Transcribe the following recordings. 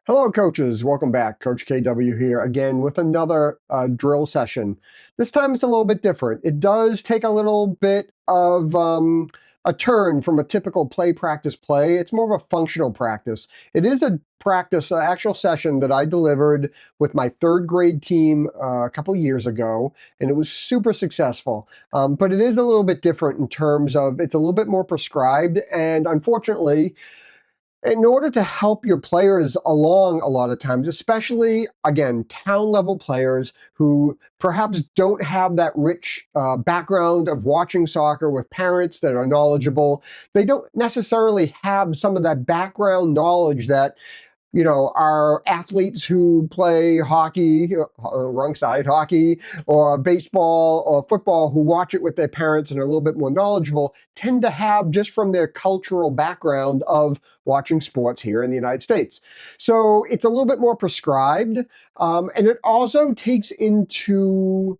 Hello, coaches. Welcome back. Coach KW here again with another drill session. This time it's a little bit different. It does take a little bit of a turn from a typical play practice play. It's more of a functional practice. It is a practice, an actual session that I delivered with my third grade team a couple years ago, and it was super successful. But it is a little bit different in terms of it's a little bit more prescribed, and unfortunately, in order to help your players along a lot of times, especially again, town level players who perhaps don't have that rich background of watching soccer with parents that are knowledgeable, they don't necessarily have some of that background knowledge that our athletes who play hockey, wrong side, hockey, or baseball or football, who watch it with their parents and are a little bit more knowledgeable, tend to have just from their cultural background of watching sports here in the United States. So it's a little bit more prescribed, and it also takes into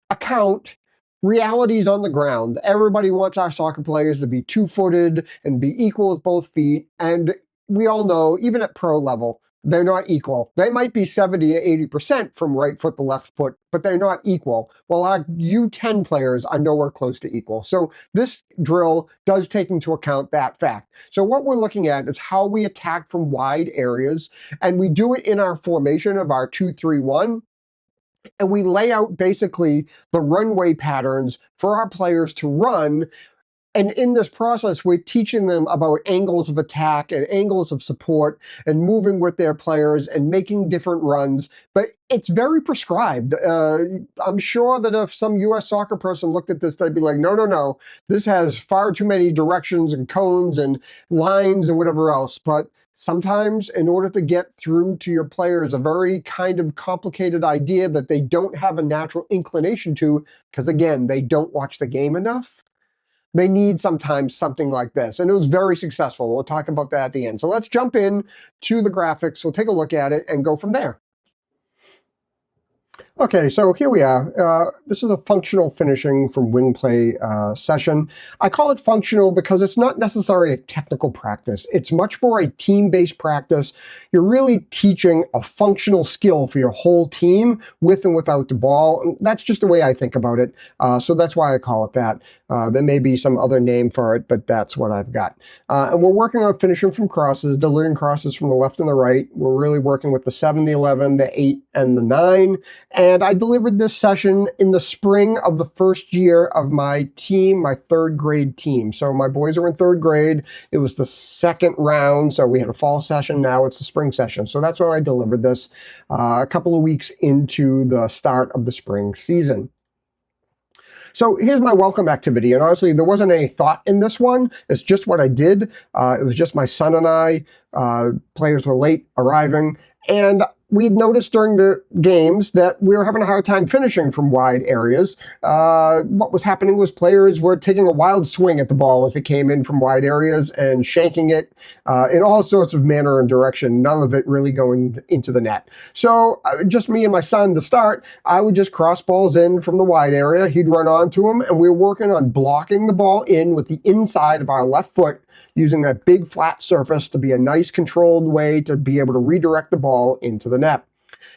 account realities on the ground. Everybody wants our soccer players to be two-footed and be equal with both feet. And we all know, even at pro level, they're not equal. They might be 70 or 80% from right foot to left foot, but they're not equal. Well, our U10 players are nowhere close to equal. So this drill does take into account that fact. So what we're looking at is how we attack from wide areas, and we do it in our formation of our 2-3-1. And we lay out basically the runway patterns for our players to run. And in this process, we're teaching them about angles of attack and angles of support and moving with their players and making different runs. But it's very prescribed. I'm sure that if some U.S. soccer person looked at this, they'd be like, no, no, no, this has far too many directions and cones and lines and whatever else. But sometimes in order to get through to your players a very kind of complicated idea that they don't have a natural inclination to, because again, they don't watch the game enough, they need sometimes something like this. And it was very successful. We'll talk about that at the end. So let's jump in to the graphics. We'll take a look at it and go from there. Okay, so here we are. This is a functional finishing from wing play session. I call it functional because it's not necessarily a technical practice. It's much more a team-based practice. You're really teaching a functional skill for your whole team with and without the ball. And that's just the way I think about it. So that's why I call it that. There may be some other name for it, but that's what I've got. And we're working on finishing from crosses, delivering crosses from the left and the right. We're really working with the 7, the 11, the 8, and the 9. And I delivered this session in the spring of the first year of my team, my third grade team. So my boys are in third grade. It was the second round. So we had a fall session. Now it's the spring session. So that's when I delivered this a couple of weeks into the start of the spring season. So here's my welcome activity. And honestly, there wasn't any thought in this one. It's just what I did. It was just my son and I. Players were late arriving. And we noticed during the games that we were having a hard time finishing from wide areas. What was happening was players were taking a wild swing at the ball as it came in from wide areas and shanking it in all sorts of manner and direction, none of it really going into the net. So just me and my son to start, I would just cross balls in from the wide area. He'd run onto him, and we were working on blocking the ball in with the inside of our left foot, using that big flat surface to be a nice controlled way to be able to redirect the ball into the net.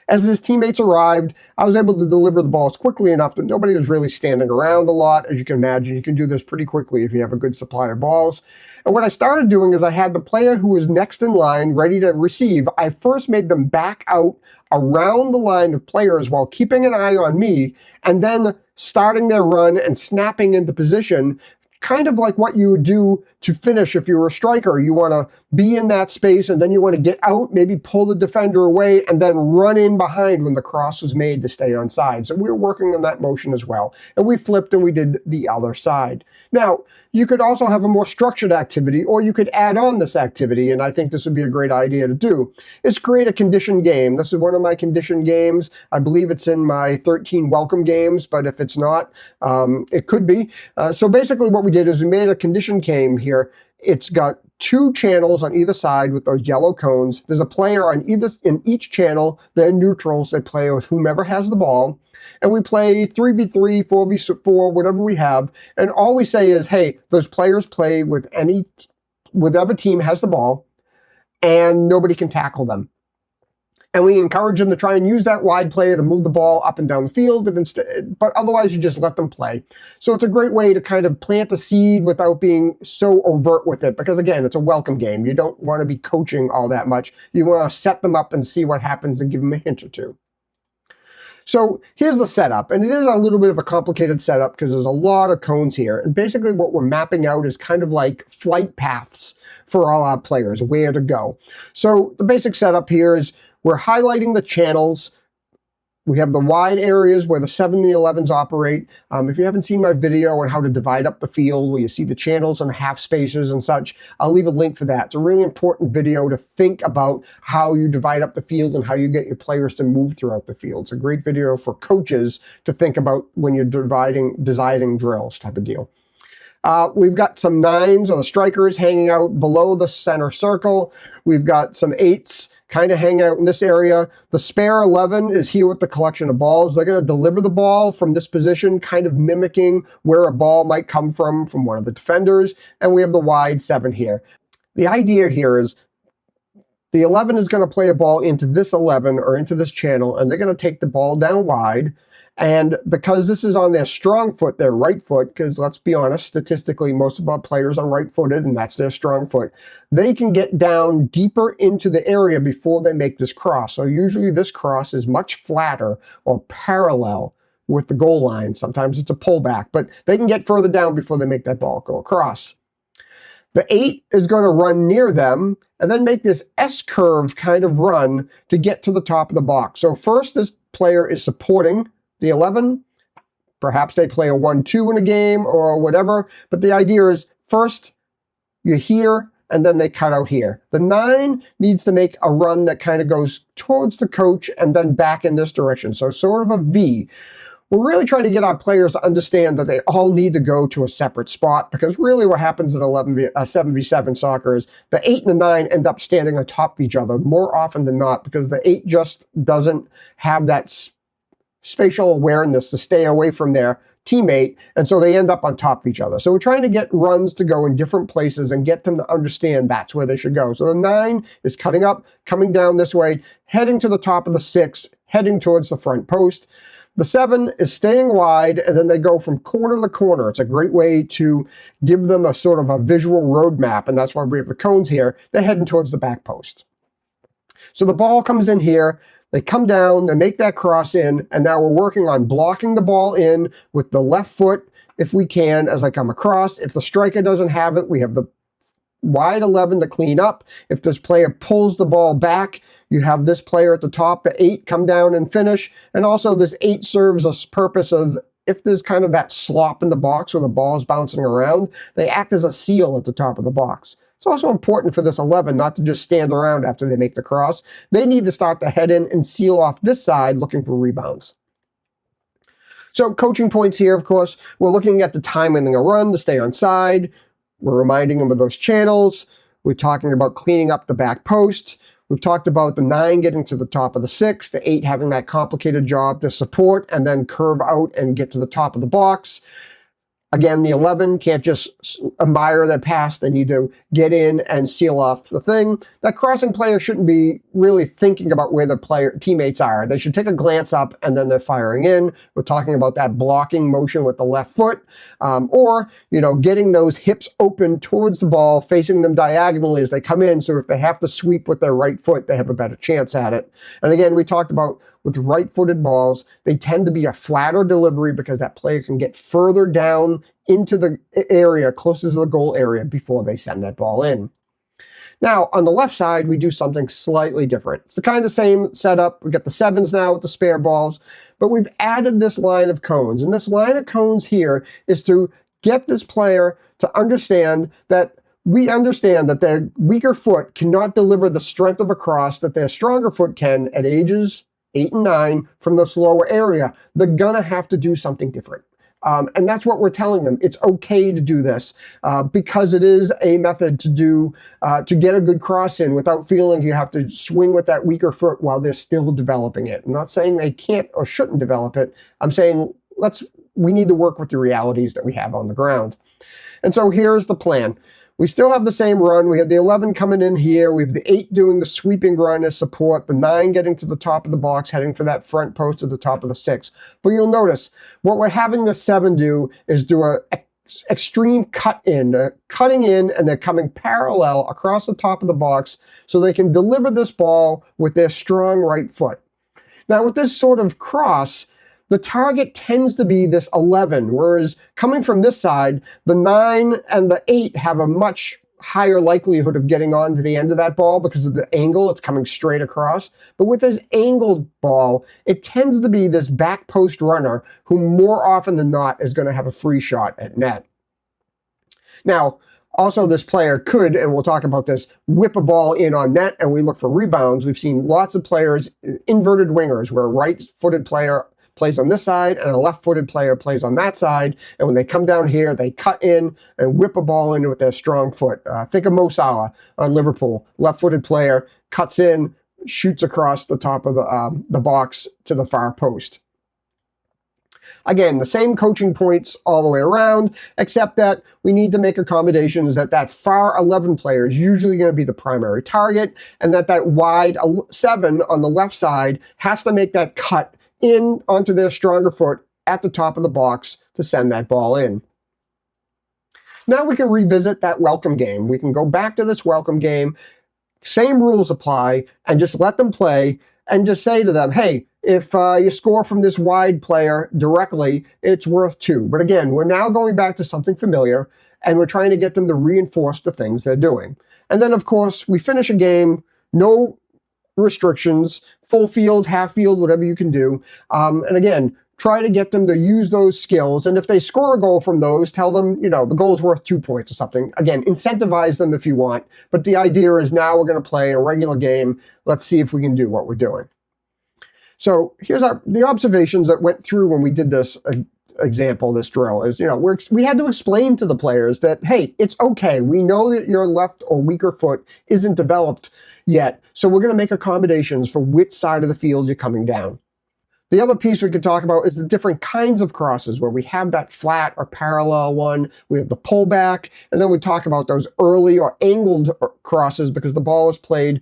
As his teammates arrived, I was able to deliver the balls quickly enough that nobody was really standing around a lot. As you can imagine, you can do this pretty quickly if you have a good supply of balls. And what I started doing is I had the player who was next in line ready to receive. I first made them back out around the line of players while keeping an eye on me, and then starting their run and snapping into position, kind of like what you would do to finish if you were a striker. You want to be in that space, and then you want to get out, maybe pull the defender away, and then run in behind when the cross was made to stay onside. So we were working on that motion as well. And we flipped and we did the other side. Now, you could also have a more structured activity, or you could add on this activity, and I think this would be a great idea to do, is create a conditioned game. This is one of my conditioned games. I believe it's in my 13 welcome games, but if it's not, it could be. So basically what we did is we made a conditioned game here. It's got 2 channels on either side with those yellow cones. There's a player on in each channel. They're neutrals. They play with whomever has the ball. And we play 3v3, 4v4, whatever we have. And all we say is, hey, those players play with whatever team has the ball, and nobody can tackle them. And we encourage them to try and use that wide play to move the ball up and down the field, but otherwise you just let them play. So it's a great way to kind of plant a seed without being so overt with it, because again, it's a welcome game. You don't want to be coaching all that much. You want to set them up and see what happens and give them a hint or two. So here's the setup, and it is a little bit of a complicated setup because there's a lot of cones here. And basically what we're mapping out is kind of like flight paths for all our players, where to go. So the basic setup here is we're highlighting the channels. We have the wide areas where the 7 and the 11s operate. If you haven't seen my video on how to divide up the field, where you see the channels and the half spaces and such, I'll leave a link for that. It's a really important video to think about how you divide up the field and how you get your players to move throughout the field. It's a great video for coaches to think about when you're designing drills type of deal. We've got some 9s or the strikers hanging out below the center circle. We've got some 8s kind of hang out in this area. The spare 11 is here with the collection of balls. They're going to deliver the ball from this position, kind of mimicking where a ball might come from one of the defenders. And we have the wide 7 here. The idea here is the 11 is going to play a ball into this 11 or into this channel, and they're going to take the ball down wide. And because this is on their strong foot, their right foot, because let's be honest, statistically, most of our players are right-footed, and that's their strong foot, they can get down deeper into the area before they make this cross. So usually this cross is much flatter or parallel with the goal line. Sometimes it's a pullback, but they can get further down before they make that ball go across. The 8 is going to run near them and then make this S-curve kind of run to get to the top of the box. So first, this player is supporting the 11, perhaps they play a 1-2 in a game or whatever, but the idea is first you're here and then they cut out here. The 9 needs to make a run that kind of goes towards the coach and then back in this direction, so sort of a V. We're really trying to get our players to understand that they all need to go to a separate spot, because really what happens in 7v7 soccer is the 8 and the 9 end up standing on top of each other more often than not, because the 8 just doesn't have that spatial awareness to stay away from their teammate, and so they end up on top of each other. So we're trying to get runs to go in different places and get them to understand that's where they should go. So the 9 is cutting up, coming down this way, heading to the top of the 6, heading towards the front post. The 7 is staying wide, and then they go from corner to corner. It's a great way to give them a sort of a visual roadmap, and that's why we have the cones here. They're heading towards the back post. So the ball comes in here. They come down, they make that cross in, and now we're working on blocking the ball in with the left foot if we can as they come across. If the striker doesn't have it, we have the wide 11 to clean up. If this player pulls the ball back, you have this player at the top, the 8, come down and finish. And also this 8 serves a purpose of, if there's kind of that slop in the box where the ball is bouncing around, they act as a seal at the top of the box. It's also important for this 11 not to just stand around after they make the cross. They need to start to head in and seal off this side looking for rebounds. So coaching points here, of course, we're looking at the timing a run to stay on side. We're reminding them of those channels. We're talking about cleaning up the back post. We've talked about the 9 getting to the top of the 6, the 8 having that complicated job to support and then curve out and get to the top of the box. Again, the 11 can't just admire their pass. They need to get in and seal off the thing. That crossing player shouldn't be really thinking about where their teammates are. They should take a glance up and then they're firing in. We're talking about that blocking motion with the left foot, or, getting those hips open towards the ball, facing them diagonally as they come in. So if they have to sweep with their right foot, they have a better chance at it. And again, we talked about with right-footed balls, they tend to be a flatter delivery because that player can get further down into the area, closest to the goal area, before they send that ball in. Now, on the left side, we do something slightly different. It's the kind of same setup. We've got the 7s now with the spare balls, but we've added this line of cones. And this line of cones here is to get this player to understand that we understand that their weaker foot cannot deliver the strength of a cross that their stronger foot can at ages 8 and 9 from the slower area. They're gonna have to do something different. And that's what we're telling them. It's okay to do this because it is a method to get a good cross in without feeling you have to swing with that weaker foot while they're still developing it. I'm not saying they can't or shouldn't develop it. I'm saying we need to work with the realities that we have on the ground. And so here's the plan. We still have the same run. We have the 11 coming in here. We have the 8 doing the sweeping run as support, the 9 getting to the top of the box, heading for that front post at the top of the 6. But you'll notice what we're having the 7 do is do a extreme cut in. They're cutting in and they're coming parallel across the top of the box so they can deliver this ball with their strong right foot. Now, with this sort of cross, the target tends to be this 11, whereas coming from this side, the 9 and the 8 have a much higher likelihood of getting on to the end of that ball because of the angle. It's coming straight across. But with this angled ball, it tends to be this back post runner who more often than not is going to have a free shot at net. Now, also, this player could, and we'll talk about this, whip a ball in on net, and we look for rebounds. We've seen lots of players, inverted wingers, where a right-footed player plays on this side and a left-footed player plays on that side. And when they come down here, they cut in and whip a ball in with their strong foot. Think of Mo Salah on Liverpool. Left-footed player cuts in, shoots across the top of the box to the far post. Again, the same coaching points all the way around, except that we need to make accommodations that far 11 player is usually going to be the primary target, and that wide 7 on the left side has to make that cut in onto their stronger foot at the top of the box to send that ball in. Now we can revisit that welcome game. We can go back to this welcome game, same rules apply, and just let them play and just say to them, hey, if you score from this wide player directly, it's worth 2. But again, we're now going back to something familiar, and we're trying to get them to reinforce the things they're doing. And then, of course, we finish a game, no restrictions, full field, half field, whatever you can do. And again, try to get them to use those skills. And if they score a goal from those, tell them, the goal is worth 2 points or something. Again, incentivize them if you want. But the idea is now we're going to play a regular game. Let's see if we can do what we're doing. So here's the observations that went through when we did this example, this drill, is, we had to explain to the players that, hey, it's okay. We know that your left or weaker foot isn't developed yet. So we're going to make accommodations for which side of the field you're coming down. The other piece we could talk about is the different kinds of crosses where we have that flat or parallel one, we have the pullback, and then we talk about those early or angled crosses because the ball is played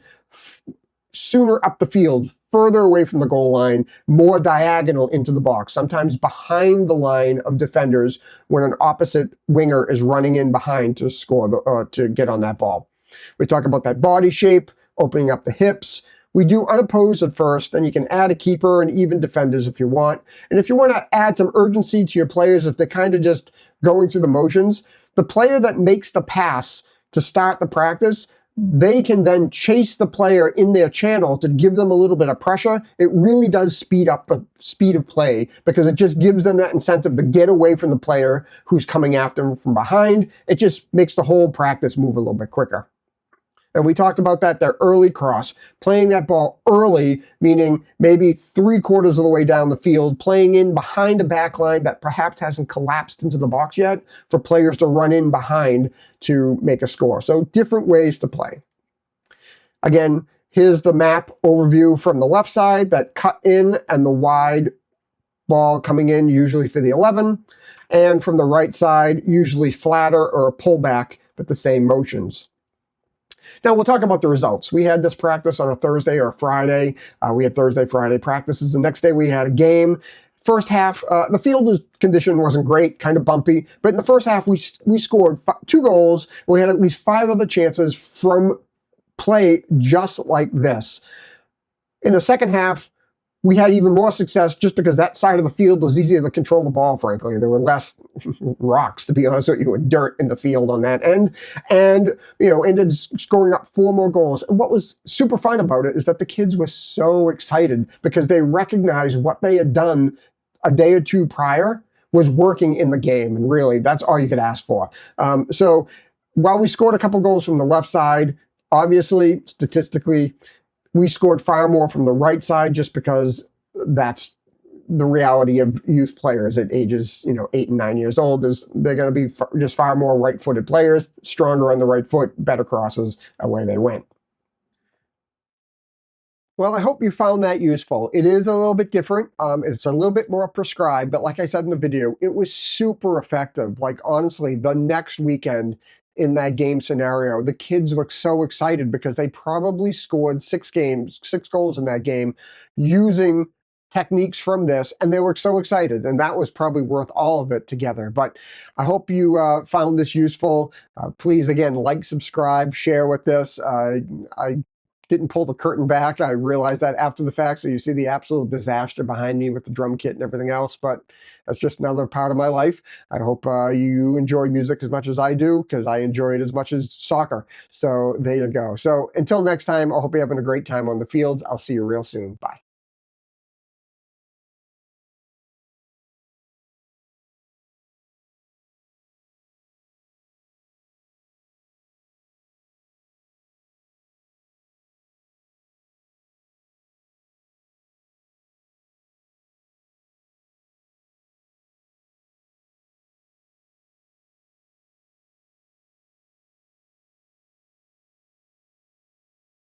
sooner up the field, further away from the goal line, more diagonal into the box, sometimes behind the line of defenders when an opposite winger is running in behind to score, to get on that ball. We talk about that body shape, opening up the hips. We do unopposed at first, then you can add a keeper and even defenders if you want. And if you want to add some urgency to your players, if they're kind of just going through the motions, the player that makes the pass to start the practice, they can then chase the player in their channel to give them a little bit of pressure. It really does speed up the speed of play because it just gives them that incentive to get away from the player who's coming after them from behind. It just makes the whole practice move a little bit quicker. And we talked about that early cross, playing that ball early, meaning maybe 3/4 of the way down the field, playing in behind a back line that perhaps hasn't collapsed into the box yet for players to run in behind to make a score. So different ways to play. Again, here's the map overview from the left side, that cut in and the wide ball coming in, usually for the 11. And from the right side, usually flatter or a pullback, but the same motions. Now, we'll talk about the results. We had this practice on a Thursday or a Friday. We had Thursday, Friday practices. The next day, we had a game. First half, the field condition wasn't great, kind of bumpy. But in the first half, we scored 2 goals. We had at least 5 other chances from play just like this. In the second half, we had even more success just because that side of the field was easier to control the ball, frankly. There were less rocks, to be honest with you, and dirt in the field on that end. And, ended scoring up 4 more goals. And what was super fun about it is that the kids were so excited because they recognized what they had done a day or 2 prior was working in the game. And really, that's all you could ask for. So while we scored a couple goals from the left side, obviously, statistically, we scored far more from the right side just because that's the reality of youth players at ages, 8 and 9 years old. They're going to be just far more right-footed players, stronger on the right foot, better crosses, away they went. Well, I hope you found that useful. It is a little bit different. It's a little bit more prescribed, but like I said in the video, it was super effective. Like, honestly, the next weekend, in that game scenario. The kids were so excited because they probably scored 6 goals in that game using techniques from this, and they were so excited, and that was probably worth all of it together. But I hope you found this useful. Please, again, like, subscribe, share with this. I didn't pull the curtain back. I realized that after the fact, so you see the absolute disaster behind me with the drum kit and everything else, but that's just another part of my life. I hope you enjoy music as much as I do, because I enjoy it as much as soccer. So there you go. So until next time, I hope you're having a great time on the fields. I'll see you real soon. Bye.